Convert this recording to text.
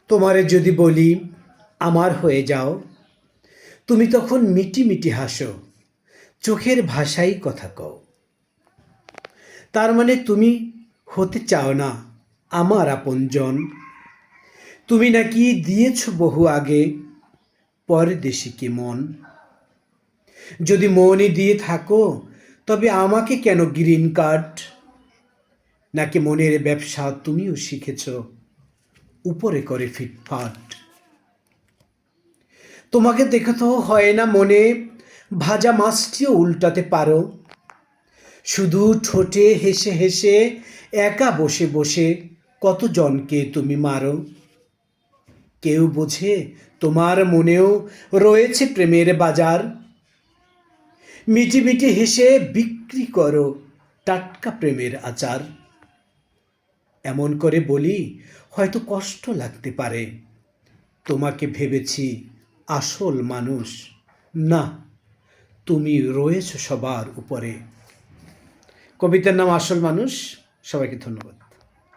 তোমারে যদি বলি আমার হয়ে যাও, তুমি তখন মিটি মিটি হাসো, চোখের ভাষাই কথা কও। তার মানে তুমি হতে চাও না আমার আপনজন। তুমি নাকি দিয়েছ বহু আগে পরদেশিকে মন। যদি মনই দিয়ে থাকো তবে আমাকে কেন গ্রিন কার্ড? নাকি মনের ব্যবসা তুমিও শিখেছ উপরে করে ফিটফাট? তোমাকে দেখে তো হয় না মনে ভাজা মাছটিও উল্টাতে পারো। শুধু ঠোঁটে হেসে হেসে একা বসে বসে কতজনকে তুমি মারো। কেউ বোঝে তোমার মনেও রয়েছে প্রেমের বাজার। মিটি মিটি হেসে বিক্রি করো টাটকা প্রেমের আচার। এমন করে বলি হয়তো কষ্ট লাগতে পারে, তোমাকে ভেবেছি আসল মানুষ। না, তুমি রয়েছো সবার উপরে। কবিতার নাম আসল মানুষ। সবাইকে ধন্যবাদ।